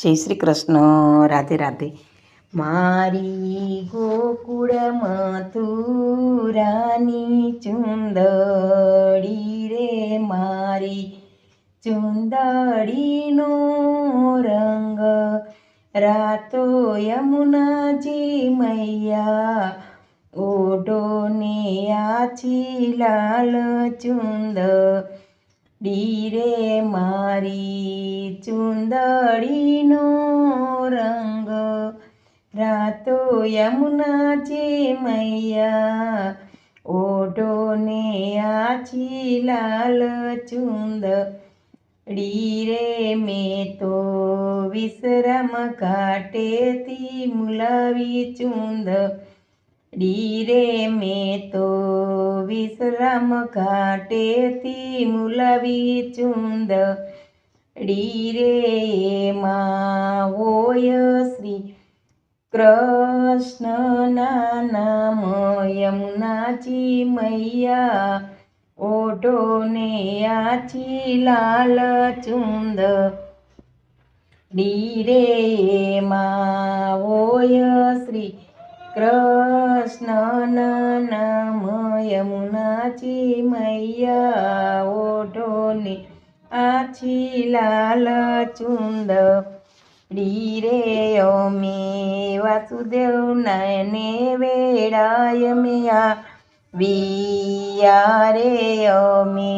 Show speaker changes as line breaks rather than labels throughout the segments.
જય શ્રી કૃષ્ણ. રાધે રાધે. મારી ગોકુળ મથુરાની ચુંદડી રે, મારી ચુંદડીનો રંગ રાતો યમુનાજી મૈયા ઓઢો ને આછી લાલ ચુંદડી રે, મારી ચુંદડીનો રંગ રાતો યમુનાજી મૈયા ઓઢો ને આછી લાલ ચુંદડી રે, મેં તો વિશ્રામ ઘાટેથી મુલાવી ચુંદડી રે, મેં તો વિશ્રામ ઘાટેથી મુલાવી ચુંદડી રે, એમાં હોય શ્રી કૃષ્ણના નામ યમુનાજી મૈયા ઓઢો ને આછી લાલ ચુંદડી રે, એમાં હોય શ્રી કૃષ્ણના નામ યમુનાજી મૈયા ઓઢો ને આછી લાલ ચુંદડી રે, અમે વાસુદેવ નાયને વેળાય મેં આવ્યા રે, અમે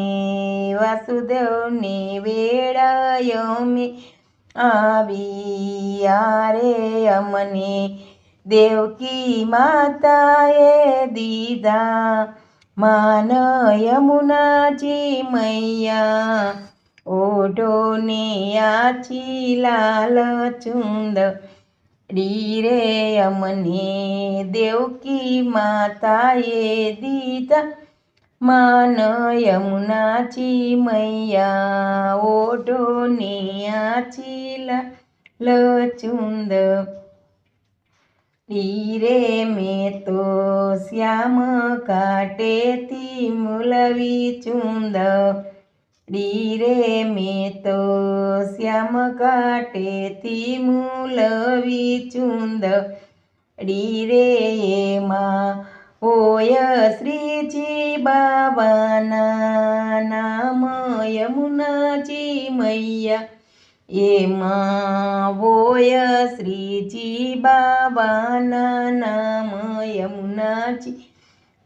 વાસુદેવને વેળાય અમે આવ્યા રે, અમને દેવકી માતાએ દીધા માન યમુનાજી મૈયા ઓઢો ને આછી લાલ ચુંદડી રે, અમને દેવકી માતાએ દીધા માન યમુનાજી મૈયા ઓઢો ને આછી લાલ ચુંદડી રે, મેં તો શ્યામ ઘાટેથી મુલાવી ચુંદડી રે, મેં તો શ્યામ ઘાટેથી મુલાવી ચુંદડી રે, એમાં હોય શ્રીજી બાબાના નામ યમુનાજી મૈયા, એમાં હોય શ્રીજી બાબાના નામ યમુનાજી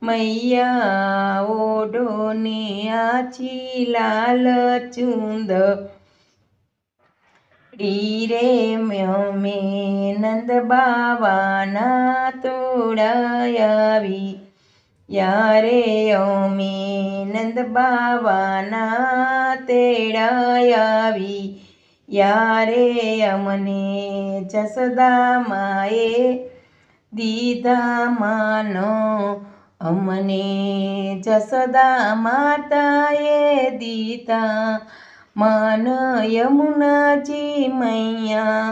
મૈયા ઓઢો ને આછી લાલ ચુંદડી રે, અમે નંદ બાવાના તોડાય આવી યારે, અમે નંદ બાવાના તેડાય આવી યારે, અમને જસોદા માએ દીધા માનો, અમને જસોદા માતાએ દીધા માન યમુનાજી મૈયા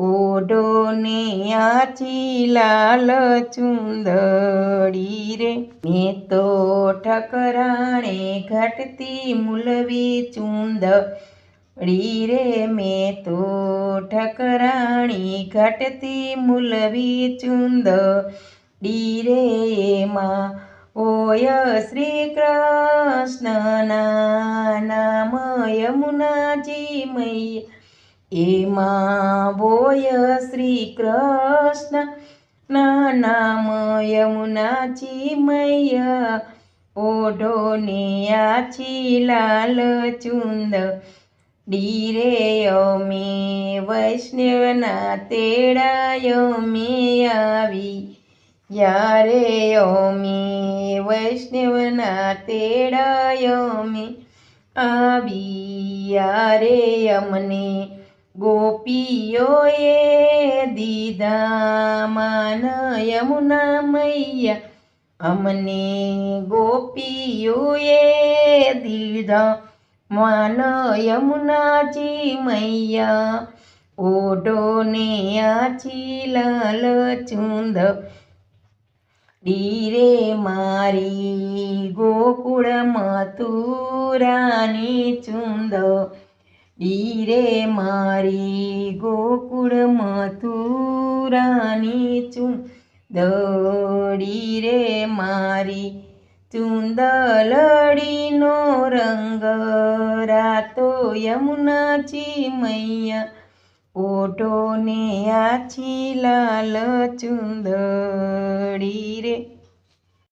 ઓઢો ને આછી લાલ ચુંદડી રે, મેં તો ઠકરાણે ઘટતી મુલવી ચુંદડી રે, મેં તો ઠકરાણી ઘટતી મુલવી ચુંદડી રે, એમાં હોય શ્રી કૃષ્ણના નામ યમુનાજી મૈયા, એમાં હોય શ્રી કૃષ્ણના નામ યમુનાજી મૈયા ઓઢો ને આછી લાલ ચુંદડી રે, અમે વૈષ્ણવના તેડાય મેં આવી યારે, અમે વૈષ્ણવના તેડાય અમે આવી યારે, અમને ગોપીઓએ દીધા માન યમુના મૈયા, અમને ગોપીઓએ દીધા માન યમુનાજી મૈયા ઓઢો ને આછી લાલ ચુંદડી રે, મારી ગોકુળ મથુરાની ચુંદડી ડીરે મારી ગોકુળ મથુરાની ચૂંદડી રે મારી ચૂંદલડીનો રંગ રાતો યમુનાજી મૈયા ઓઢો ને આછી લાલ ચૂંદડી રે